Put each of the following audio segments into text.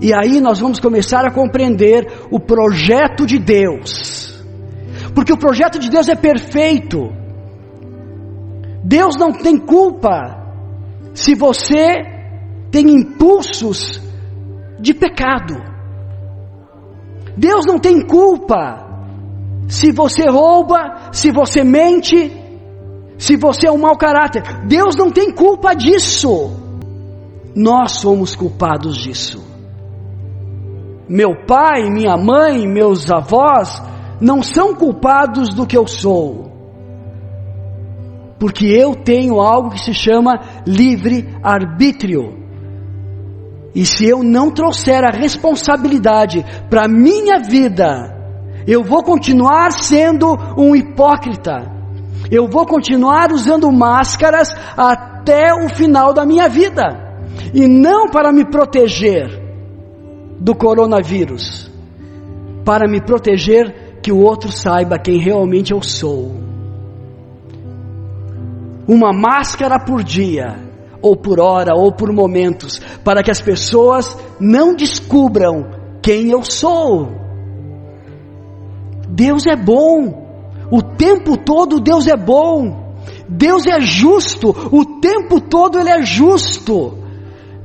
E aí nós vamos começar a compreender o projeto de Deus, porque o projeto de Deus é perfeito. Deus não tem culpa se você tem impulsos de pecado. Deus não tem culpa se você rouba, se você mente, se você é um mau caráter. Deus não tem culpa disso. Nós somos culpados disso. Meu pai, minha mãe, meus avós não são culpados do que eu sou, porque eu tenho algo que se chama livre-arbítrio. E se eu não trouxer a responsabilidade para a minha vida, eu vou continuar sendo um hipócrita, eu vou continuar usando máscaras até o final da minha vida, e não para me proteger do coronavírus, para me proteger que o outro saiba quem realmente eu sou. Uma máscara por dia, ou por hora, ou por momentos, para que as pessoas não descubram quem eu sou. Deus é bom, o tempo todo Deus é bom. Deus é justo, o tempo todo Ele é justo.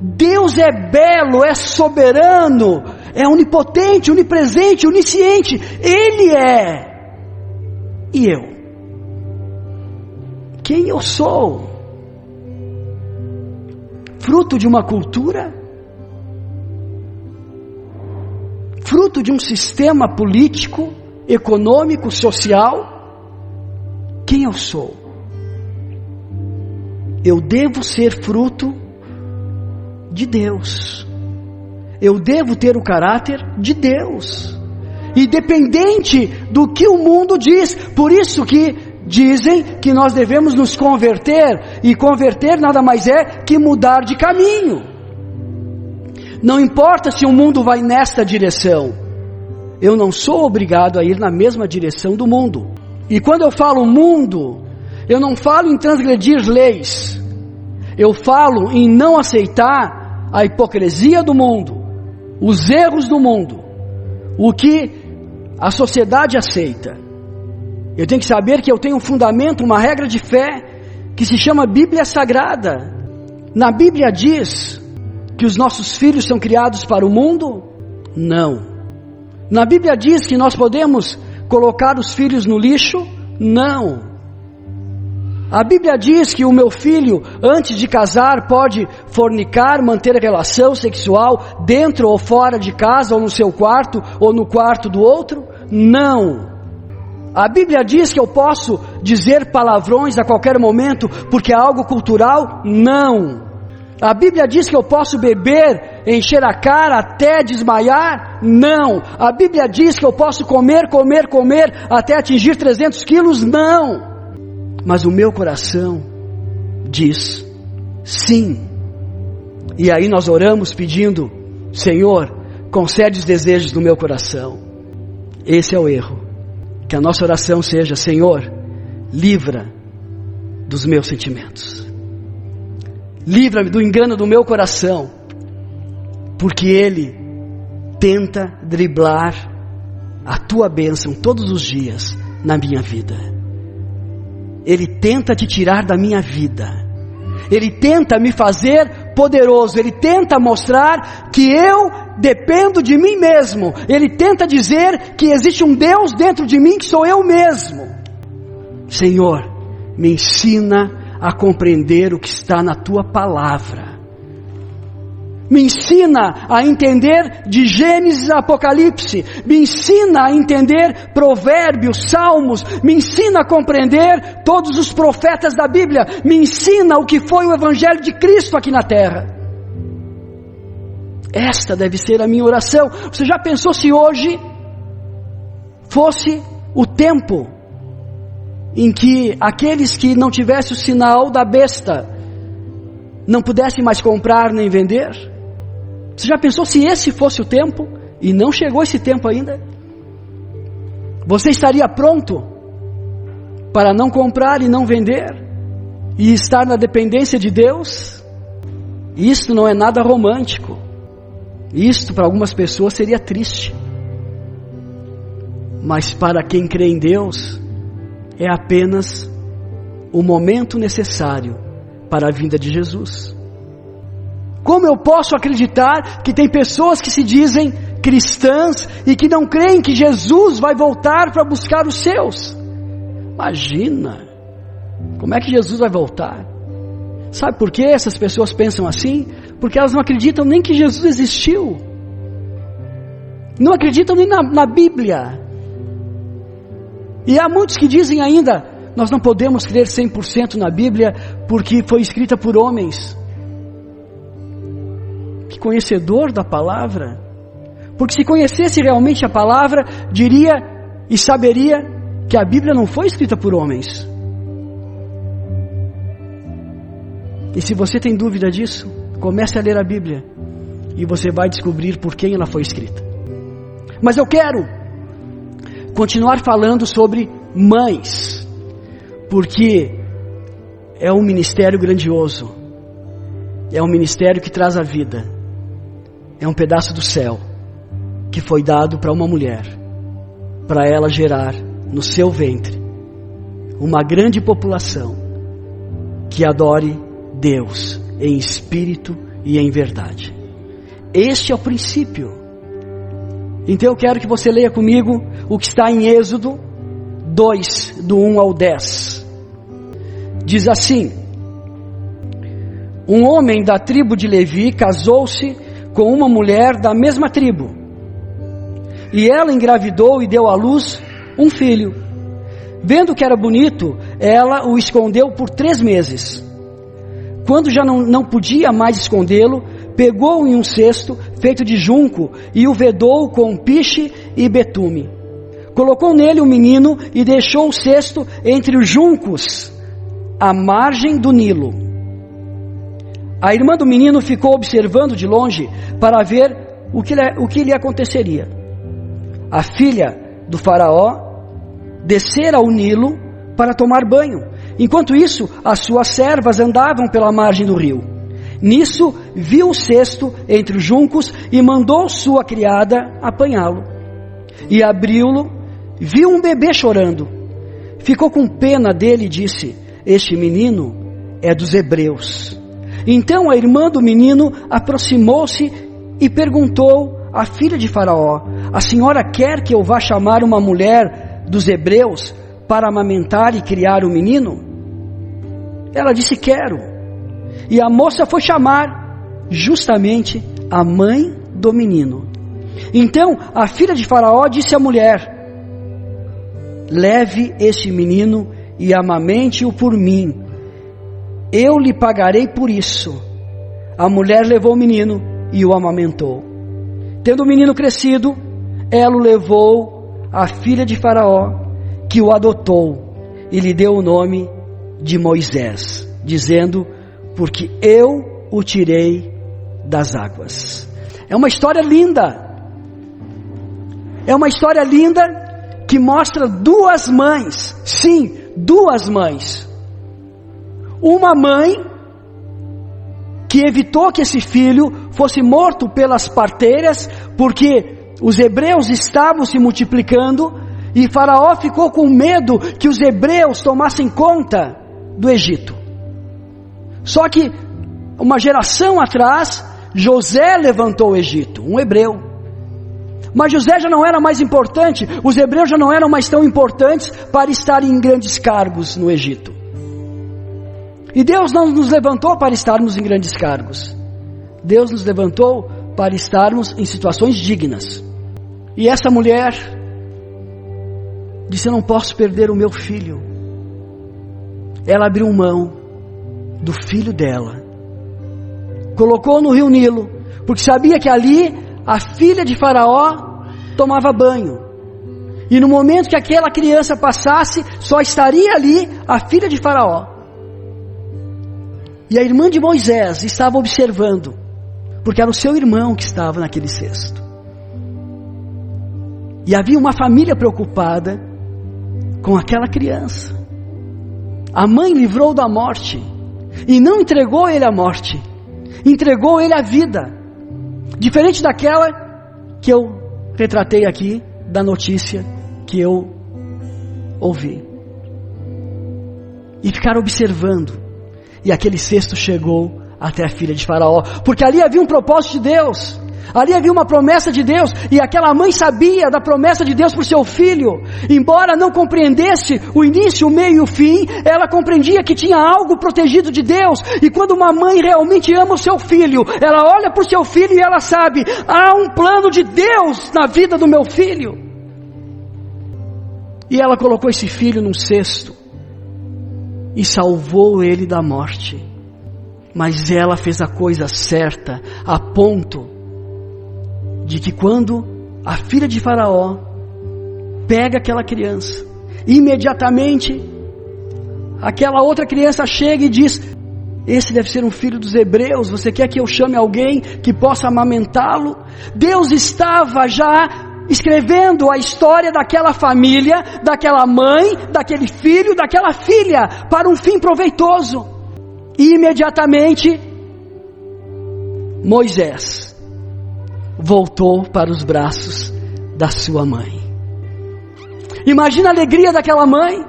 Deus é belo, é soberano, é onipotente, onipresente, onisciente. Ele é. E eu? Quem eu sou? Fruto de uma cultura? Fruto de um sistema político, econômico, social? Quem eu sou? Eu devo ser fruto de Deus. Eu devo ter o caráter de Deus, independente do que o mundo diz. Por isso que dizem que nós devemos nos converter, e converter nada mais é que mudar de caminho. Não importa se o mundo vai nesta direção, eu não sou obrigado a ir na mesma direção do mundo. E quando eu falo mundo, eu não falo em transgredir leis, eu falo em não aceitar a hipocrisia do mundo, os erros do mundo, o que a sociedade aceita. Eu tenho que saber que eu tenho um fundamento, uma regra de fé, que se chama Bíblia Sagrada. Na Bíblia diz que os nossos filhos são criados para o mundo? Não. Na Bíblia diz que nós podemos colocar os filhos no lixo? Não. A Bíblia diz que o meu filho, antes de casar, pode fornicar, manter relação sexual dentro ou fora de casa, ou no seu quarto, ou no quarto do outro? Não. A Bíblia diz que eu posso dizer palavrões a qualquer momento, porque é algo cultural? Não. A Bíblia diz que eu posso beber, encher a cara até desmaiar? Não. A Bíblia diz que eu posso comer até atingir 300 quilos? Não. Mas o meu coração diz sim. E aí nós oramos pedindo: Senhor, concede os desejos do meu coração. Esse é o erro. Que a nossa oração seja: Senhor, livra dos meus sentimentos, livra-me do engano do meu coração, porque ele tenta driblar a tua bênção todos os dias na minha vida. Ele tenta te tirar da minha vida, ele tenta me fazer poderoso, ele tenta mostrar que eu dependo de mim mesmo, ele tenta dizer que existe um Deus dentro de mim que sou eu mesmo. Senhor, me ensina a compreender o que está na tua palavra, me ensina a entender de Gênesis a Apocalipse, me ensina a entender Provérbios, Salmos, me ensina a compreender todos os profetas da Bíblia, me ensina o que foi o Evangelho de Cristo aqui na terra. Esta deve ser a minha oração. Você já pensou se hoje fosse o tempo em que aqueles que não tivessem o sinal da besta não pudessem mais comprar nem vender? Você já pensou se esse fosse o tempo? E não chegou esse tempo ainda. Você estaria pronto para não comprar e não vender e estar na dependência de Deus? Isso não é nada romântico. Isto para algumas pessoas seria triste, mas para quem crê em Deus, é apenas o momento necessário para a vinda de Jesus. Como eu posso acreditar que tem pessoas que se dizem cristãs e que não creem que Jesus vai voltar para buscar os seus? Imagina, como é que Jesus vai voltar? Sabe por que essas pessoas pensam assim? Porque elas não acreditam nem que Jesus existiu, não acreditam nem na Bíblia. E há muitos que dizem ainda, nós não podemos crer 100% na Bíblia, porque foi escrita por homens. Que conhecedor da palavra! Porque se conhecesse realmente a palavra, diria e saberia que a Bíblia não foi escrita por homens. E se você tem dúvida disso, comece a ler a Bíblia e você vai descobrir por quem ela foi escrita. Mas eu quero continuar falando sobre mães, porque é um ministério grandioso, é um ministério que traz a vida, é um pedaço do céu que foi dado para uma mulher, para ela gerar no seu ventre uma grande população que adore Deus em espírito e em verdade. Este é o princípio. Então eu quero que você leia comigo o que está em Êxodo 2, do 1 ao 10. Diz assim: um homem da tribo de Levi casou-se com uma mulher da mesma tribo, e ela engravidou e deu à luz um filho. Vendo que era bonito, ela o escondeu por 3 meses. Quando já não podia mais escondê-lo, pegou-o em um cesto feito de junco e o vedou com piche e betume. Colocou nele o menino e deixou o cesto entre os juncos, à margem do Nilo. A irmã do menino ficou observando de longe para ver o que lhe aconteceria. A filha do faraó descera ao Nilo para tomar banho. Enquanto isso, as suas servas andavam pela margem do rio. Nisso, viu o cesto entre os juncos e mandou sua criada apanhá-lo. E abriu-lo, viu um bebê chorando. Ficou com pena dele e disse: este menino é dos hebreus. Então a irmã do menino aproximou-se e perguntou à filha de Faraó: a senhora quer que eu vá chamar uma mulher dos hebreus para amamentar e criar o menino? Ela disse: quero. E a moça foi chamar justamente a mãe do menino. Então a filha de Faraó disse à mulher: leve este menino e amamente-o por mim, eu lhe pagarei por isso. A mulher levou o menino e o amamentou. Tendo o menino crescido, ela o levou à filha de Faraó, que o adotou e lhe deu o nome de Moisés, dizendo: porque eu o tirei das águas. É uma história linda. É uma história linda que mostra 2 mães. Sim, 2 mães. Uma mãe que evitou que esse filho fosse morto pelas parteiras, porque os hebreus estavam se multiplicando e Faraó ficou com medo que os hebreus tomassem conta do Egito. Só que uma geração atrás, José levantou o Egito, um hebreu. Mas José já não era mais importante, os hebreus já não eram mais tão importantes para estarem em grandes cargos no Egito. E Deus não nos levantou para estarmos em grandes cargos. Deus nos levantou para estarmos em situações dignas. E essa mulher disse: eu não posso perder o meu filho. Ela abriu mão do filho dela, colocou no rio Nilo, porque sabia que ali a filha de Faraó tomava banho, e no momento que aquela criança passasse, só estaria ali a filha de Faraó. E a irmã de Moisés estava observando, porque era o seu irmão que estava naquele cesto. E havia uma família preocupada com aquela criança. A mãe livrou da morte, e não entregou ele à morte, entregou ele à vida. Diferente daquela que eu retratei aqui, da notícia que eu ouvi. E ficaram observando. E aquele cesto chegou até a filha de Faraó, porque ali havia um propósito de Deus, ali havia uma promessa de Deus, e aquela mãe sabia da promessa de Deus para o seu filho. Embora não compreendesse o início, o meio e o fim, ela compreendia que tinha algo protegido de Deus. E quando uma mãe realmente ama o seu filho, ela olha para o seu filho e ela sabe, há um plano de Deus na vida do meu filho. E ela colocou esse filho num cesto e salvou ele da morte. Mas ela fez a coisa certa, a ponto de que quando a filha de Faraó pega aquela criança, imediatamente aquela outra criança chega e diz: esse deve ser um filho dos hebreus, você quer que eu chame alguém que possa amamentá-lo? Deus estava já escrevendo a história daquela família, daquela mãe, daquele filho, daquela filha, para um fim proveitoso. E imediatamente Moisés voltou para os braços da sua mãe. Imagina a alegria daquela mãe,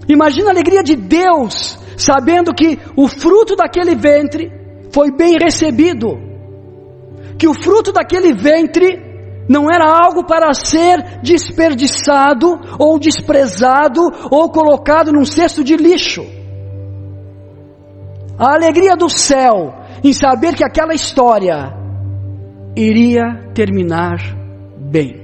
imagina a alegria de Deus, sabendo que o fruto daquele ventre foi bem recebido, que o fruto daquele ventre não era algo para ser desperdiçado, ou desprezado, ou colocado num cesto de lixo. A alegria do céu em saber que aquela história iria terminar bem.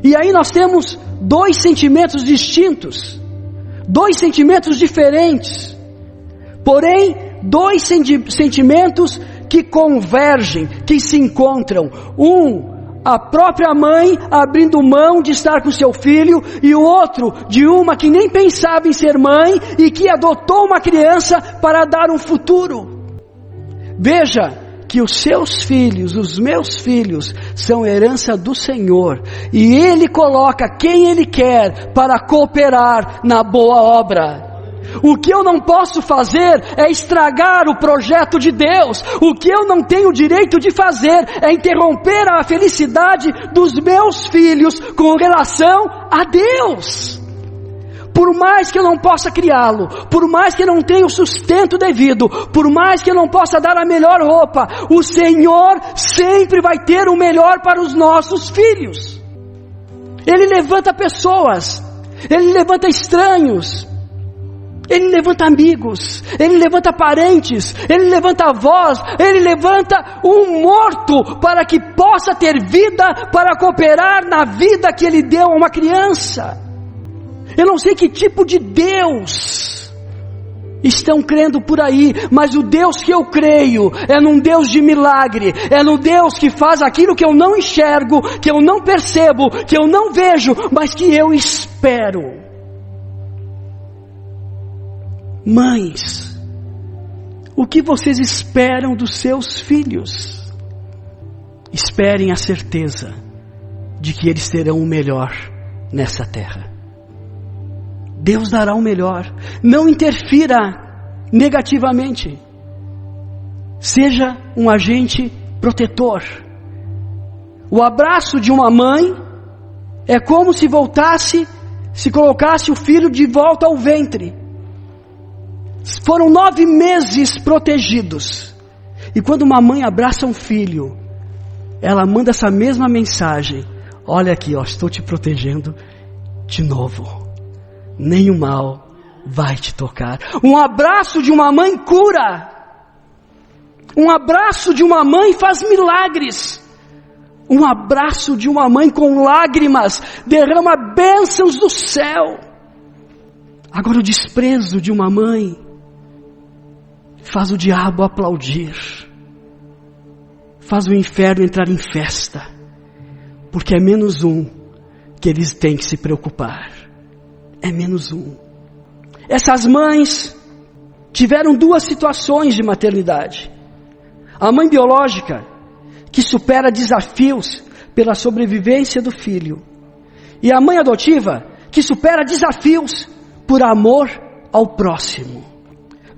E aí nós temos dois sentimentos distintos, dois sentimentos diferentes, porém dois sentimentos que convergem, que se encontram. A própria mãe abrindo mão de estar com seu filho, e o outro de uma que nem pensava em ser mãe e que adotou uma criança para dar um futuro. Veja que os seus filhos, os meus filhos, são herança do Senhor, e Ele coloca quem Ele quer para cooperar na boa obra. O que eu não posso fazer é estragar o projeto de Deus. O que eu não tenho direito de fazer é interromper a felicidade dos meus filhos com relação a Deus. Por mais que eu não possa criá-lo, por mais que eu não tenha o sustento devido, por mais que eu não possa dar a melhor roupa, o Senhor sempre vai ter o melhor para os nossos filhos. Ele levanta pessoas, Ele levanta estranhos, Ele levanta amigos, Ele levanta parentes, Ele levanta avós, Ele levanta um morto para que possa ter vida, para cooperar na vida que Ele deu a uma criança. Eu não sei que tipo de Deus estão crendo por aí, mas o Deus que eu creio é num Deus de milagre, é no Deus que faz aquilo que eu não enxergo, que eu não percebo, que eu não vejo, mas que eu espero. Mães, o que vocês esperam dos seus filhos? Esperem a certeza de que eles terão o melhor nessa terra. Deus dará o melhor. Não interfira negativamente. Seja um agente protetor. O abraço de uma mãe é como se colocasse o filho de volta ao ventre. Foram 9 meses protegidos. E quando uma mãe abraça um filho, ela manda essa mesma mensagem: olha aqui, estou te protegendo de novo. Nenhum mal vai te tocar. Um abraço de uma mãe cura. Um abraço de uma mãe faz milagres. Um abraço de uma mãe com lágrimas derrama bênçãos do céu. Agora o desprezo de uma mãe faz o diabo aplaudir, faz o inferno entrar em festa, porque é menos um que eles têm que se preocupar, é menos um. Essas mães tiveram 2 situações de maternidade: a mãe biológica, que supera desafios pela sobrevivência do filho, e a mãe adotiva, que supera desafios por amor ao próximo.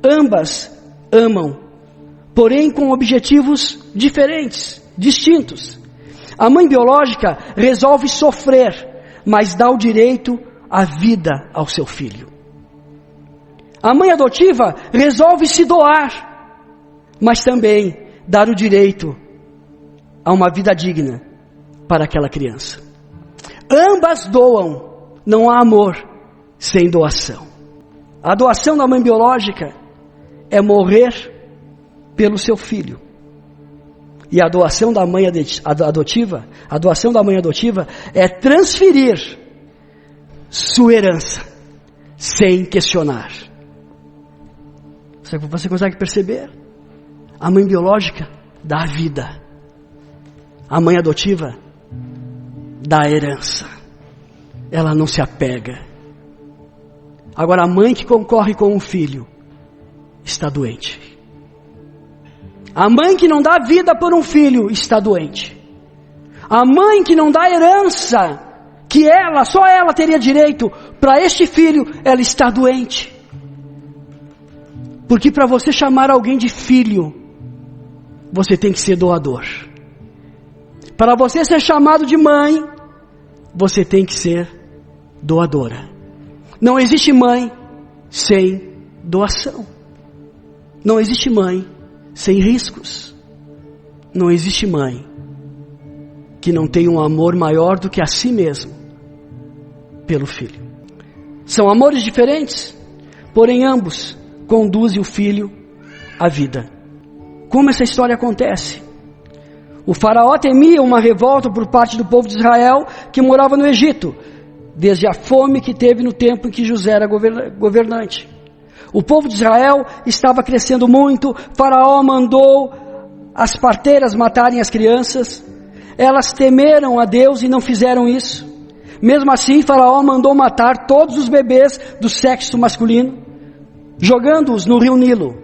Ambas amam porém com objetivos diferentes, distintos. A mãe biológica resolve sofrer, mas dá o direito à vida ao seu filho. A mãe adotiva resolve se doar, mas também dar o direito a uma vida digna para aquela criança. Ambas doam, não há amor sem doação. A doação da mãe biológica é morrer pelo seu filho. E a doação da mãe adotiva, é transferir sua herança sem questionar. Você consegue perceber? A mãe biológica dá a vida. A mãe adotiva dá a herança. Ela não se apega. Agora a mãe que concorre com o filho está doente. A mãe que não dá vida por um filho está doente. A mãe que não dá herança, que só ela teria direito para este filho, ela está doente. Porque para você chamar alguém de filho, você tem que ser doador. Para você ser chamado de mãe, você tem que ser doadora. Não existe mãe sem doação. Não existe mãe sem riscos. Não existe mãe que não tenha um amor maior do que a si mesmo pelo filho. São amores diferentes, porém ambos conduzem o filho à vida. Como essa história acontece? O faraó temia uma revolta por parte do povo de Israel que morava no Egito, desde a fome que teve no tempo em que José era governante. O povo de Israel estava crescendo muito. Faraó mandou as parteiras matarem as crianças. Elas temeram a Deus e não fizeram isso. Mesmo assim, Faraó mandou matar todos os bebês do sexo masculino, jogando-os no rio Nilo,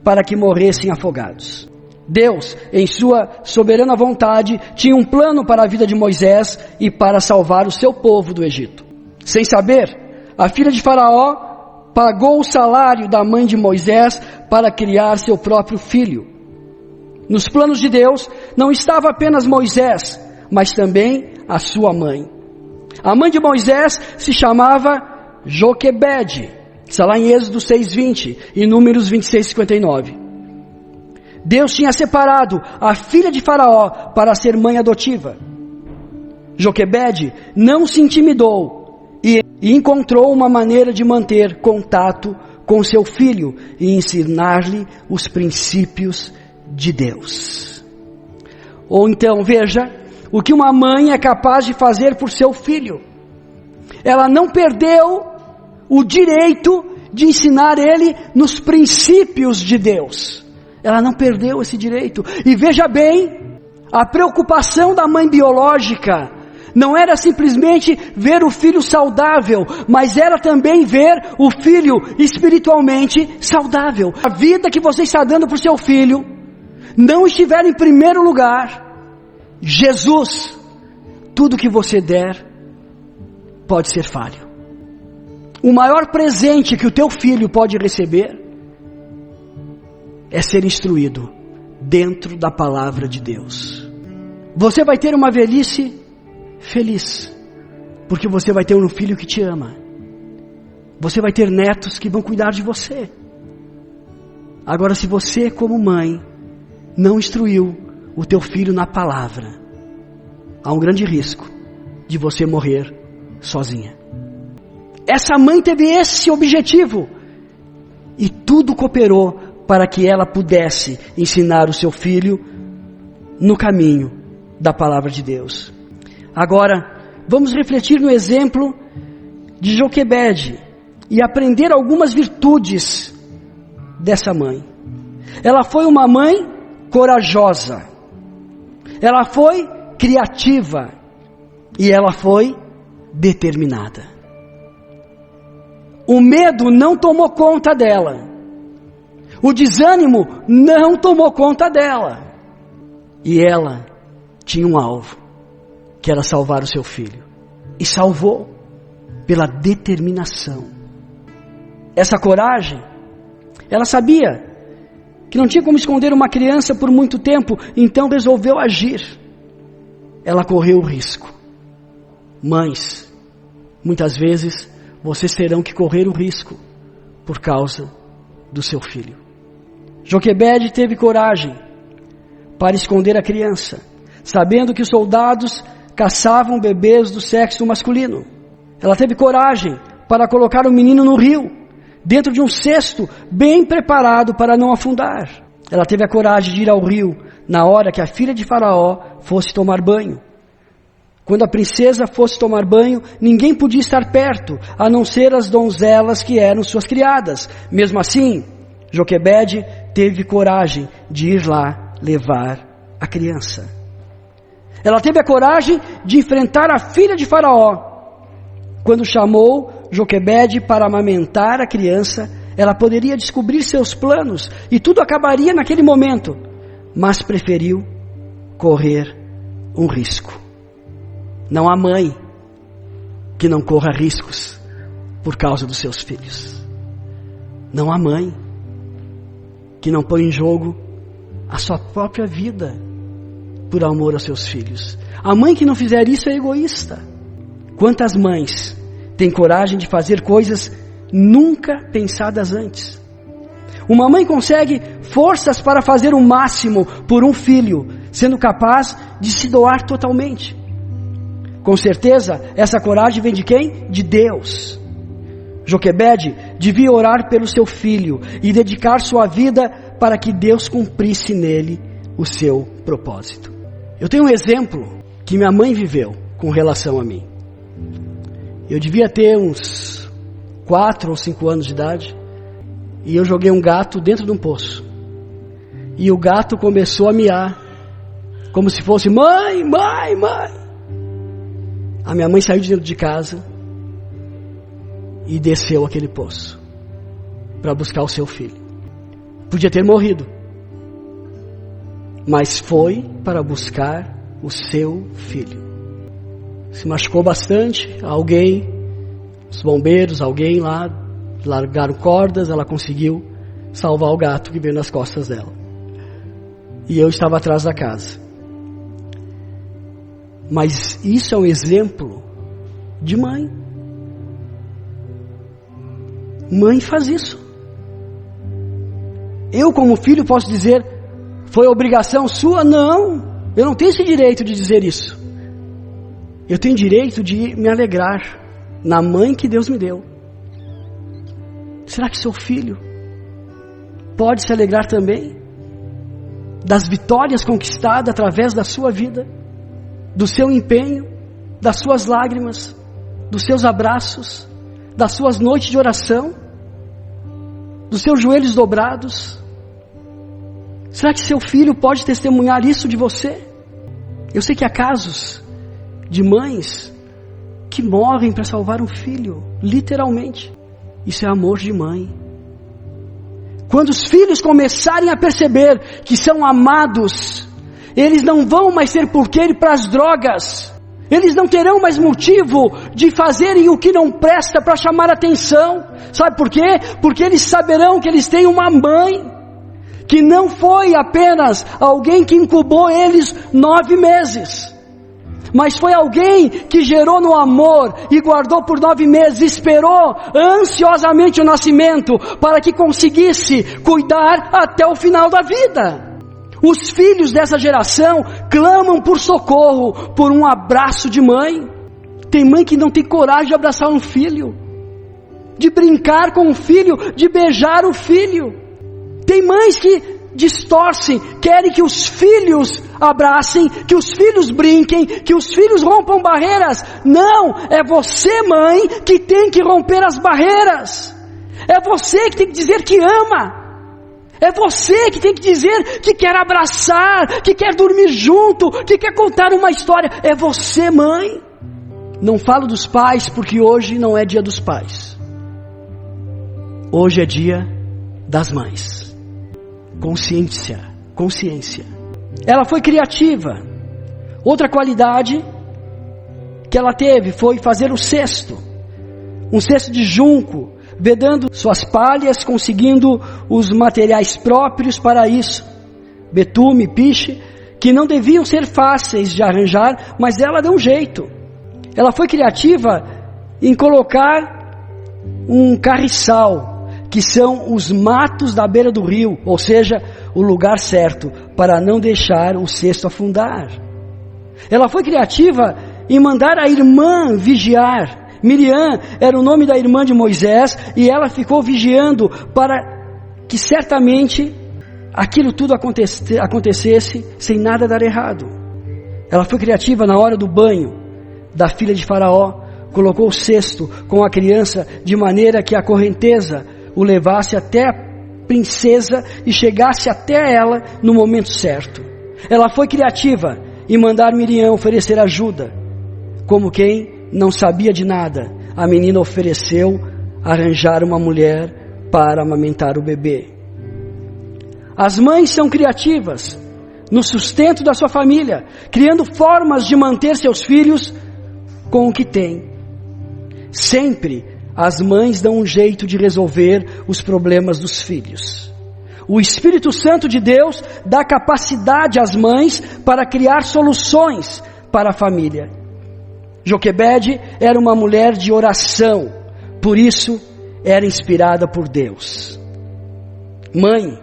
para que morressem afogados. Deus, em sua soberana vontade, tinha um plano para a vida de Moisés e para salvar o seu povo do Egito. Sem saber, a filha de Faraó pagou o salário da mãe de Moisés para criar seu próprio filho. Nos planos de Deus não estava apenas Moisés, mas também a sua mãe. A mãe de Moisés se chamava Joquebede. Está lá em Êxodo 6:20 e Números 26:59. Deus tinha separado a filha de Faraó para ser mãe adotiva. Joquebede não se intimidou e encontrou uma maneira de manter contato com seu filho e ensinar-lhe os princípios de Deus. Ou então, veja o que uma mãe é capaz de fazer por seu filho. Ela não perdeu o direito de ensinar ele nos princípios de Deus. Ela não perdeu esse direito. E veja bem, a preocupação da mãe biológica não era simplesmente ver o filho saudável, mas era também ver o filho espiritualmente saudável. A vida que você está dando para o seu filho não estiver em primeiro lugar, Jesus, tudo que você der pode ser falho. O maior presente que o teu filho pode receber é ser instruído dentro da palavra de Deus. Você vai ter uma velhice feliz, porque você vai ter um filho que te ama. Você vai ter netos que vão cuidar de você. Agora, se você, como mãe, não instruiu o teu filho na palavra, há um grande risco de você morrer sozinha. Essa mãe teve esse objetivo e tudo cooperou para que ela pudesse ensinar o seu filho no caminho da palavra de Deus. Agora, vamos refletir no exemplo de Joquebede e aprender algumas virtudes dessa mãe. Ela foi uma mãe corajosa, ela foi criativa e ela foi determinada. O medo não tomou conta dela, o desânimo não tomou conta dela, e ela tinha um alvo, que era salvar o seu filho, e salvou pela determinação. Essa coragem, ela sabia que não tinha como esconder uma criança por muito tempo, então resolveu agir. Ela correu o risco. Mães, muitas vezes vocês terão que correr o risco por causa do seu filho. Joquebede teve coragem para esconder a criança, sabendo que os soldados caçavam bebês do sexo masculino. Ela teve coragem para colocar o menino no rio, dentro de um cesto bem preparado para não afundar. Ela teve a coragem de ir ao rio na hora que a filha de Faraó fosse tomar banho. Quando a princesa fosse tomar banho, ninguém podia estar perto, a não ser as donzelas que eram suas criadas. Mesmo assim, Joquebede teve coragem de ir lá levar a criança. Ela teve a coragem de enfrentar a filha de Faraó. Quando chamou Joquebede para amamentar a criança, ela poderia descobrir seus planos e tudo acabaria naquele momento, mas preferiu correr um risco. Não há mãe que não corra riscos por causa dos seus filhos. Não há mãe que não põe em jogo a sua própria vida por amor aos seus filhos. A mãe que não fizer isso é egoísta. Quantas mães têm coragem de fazer coisas nunca pensadas antes? Uma mãe consegue forças para fazer o máximo por um filho, sendo capaz de se doar totalmente. Com certeza, essa coragem vem de quem? De Deus. Joquebede devia orar pelo seu filho e dedicar sua vida para que Deus cumprisse nele o seu propósito. Eu tenho um exemplo que minha mãe viveu com relação a mim. Eu devia ter uns 4 ou 5 anos de idade e eu joguei um gato dentro de um poço. E o gato começou a miar, como se fosse: mãe, mãe, mãe. A minha mãe saiu de dentro de casa e desceu aquele poço para buscar o seu filho. Podia ter morrido, mas foi para buscar o seu filho. Se machucou bastante, os bombeiros, alguém lá, largaram cordas, ela conseguiu salvar o gato que veio nas costas dela. E eu estava atrás da casa. Mas isso é um exemplo de mãe. Mãe faz isso. Eu, como filho, posso dizer: foi obrigação sua? Não, eu não tenho esse direito de dizer isso. Eu tenho direito de me alegrar na mãe que Deus me deu. Será que seu filho pode se alegrar também das vitórias conquistadas através da sua vida, do seu empenho, das suas lágrimas, dos seus abraços, das suas noites de oração, dos seus joelhos dobrados? Será que seu filho pode testemunhar isso de você? Eu sei que há casos de mães que morrem para salvar um filho, literalmente. Isso é amor de mãe. Quando os filhos começarem a perceber que são amados, eles não vão mais ter porquê ir para as drogas. Eles não terão mais motivo de fazerem o que não presta para chamar atenção. Sabe por quê? Porque eles saberão que eles têm uma mãe que não foi apenas alguém que incubou eles 9 meses, mas foi alguém que gerou no amor e guardou por 9 meses, esperou ansiosamente o nascimento para que conseguisse cuidar até o final da vida. Os filhos dessa geração clamam por socorro, por um abraço de mãe. Tem mãe que não tem coragem de abraçar um filho, de brincar com o filho, de beijar o filho. Tem mães que distorcem, querem que os filhos abracem, que os filhos brinquem, que os filhos rompam barreiras. Não, é você, mãe, que tem que romper as barreiras. É você que tem que dizer que ama. É você que tem que dizer que quer abraçar, que quer dormir junto, que quer contar uma história. É você, mãe. Não falo dos pais porque hoje não é dia dos pais. Hoje é dia das mães. Consciência. Ela foi criativa. Outra qualidade que ela teve foi fazer o cesto. Um cesto de junco, vedando suas palhas, conseguindo os materiais próprios para isso, betume, piche, que não deviam ser fáceis de arranjar, mas ela deu um jeito. Ela foi criativa em colocar um carriçal, que são os matos da beira do rio, ou seja, o lugar certo para não deixar o cesto afundar. Ela foi criativa em mandar a irmã vigiar. Miriam era o nome da irmã de Moisés, e ela ficou vigiando para que certamente aquilo tudo acontecesse sem nada dar errado. Ela foi criativa na hora do banho da filha de Faraó, colocou o cesto com a criança de maneira que a correnteza o levasse até a princesa e chegasse até ela no momento certo. Ela foi criativa em mandar Miriam oferecer ajuda. Como quem não sabia de nada, a menina ofereceu arranjar uma mulher para amamentar o bebê. As mães são criativas no sustento da sua família, criando formas de manter seus filhos com o que têm. Sempre as mães dão um jeito de resolver os problemas dos filhos. O Espírito Santo de Deus dá capacidade às mães para criar soluções para a família. Joquebede era uma mulher de oração, por isso era inspirada por Deus. Mãe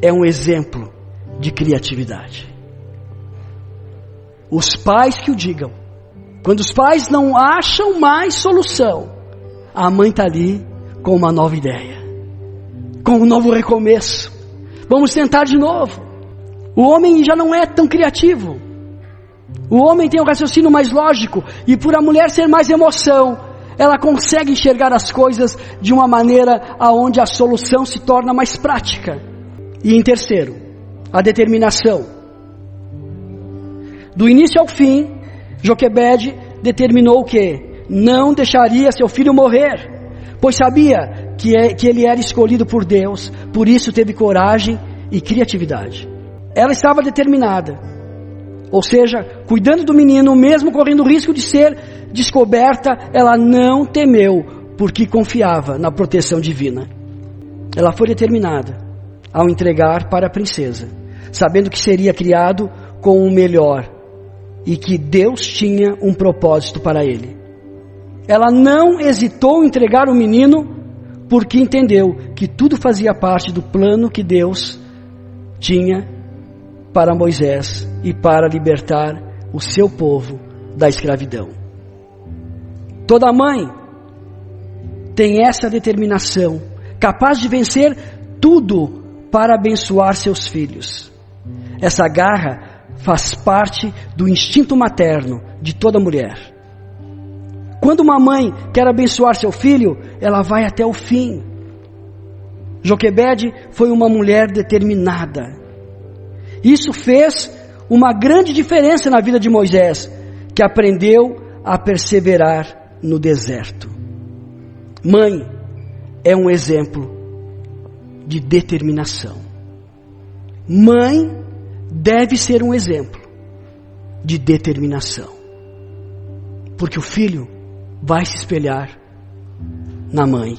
é um exemplo de criatividade. Os pais que o digam. Quando os pais não acham mais solução, a mãe está ali com uma nova ideia, com um novo recomeço. Vamos tentar de novo. O homem já não é tão criativo. O homem tem um raciocínio mais lógico, e por a mulher ser mais emoção, ela consegue enxergar as coisas de uma maneira aonde a solução se torna mais prática. E em terceiro, a determinação. Do início ao fim, Joquebede determinou que não deixaria seu filho morrer, pois sabia que ele era escolhido por Deus, por isso teve coragem e criatividade. Ela estava determinada, ou seja, cuidando do menino, mesmo correndo o risco de ser descoberta, ela não temeu, porque confiava na proteção divina. Ela foi determinada ao entregar para a princesa, sabendo que seria criado com o melhor, e que Deus tinha um propósito para ele. Ela não hesitou em entregar o menino, porque entendeu que tudo fazia parte do plano que Deus tinha para Moisés e para libertar o seu povo da escravidão. Toda mãe tem essa determinação, capaz de vencer tudo para abençoar seus filhos. Essa garra faz parte do instinto materno de toda mulher. Quando uma mãe quer abençoar seu filho, ela vai até o fim. Joquebede foi uma mulher determinada. Isso fez uma grande diferença na vida de Moisés, que aprendeu a perseverar no deserto. Mãe é um exemplo de determinação. Mãe deve ser um exemplo de determinação, porque o filho vai se espelhar na mãe.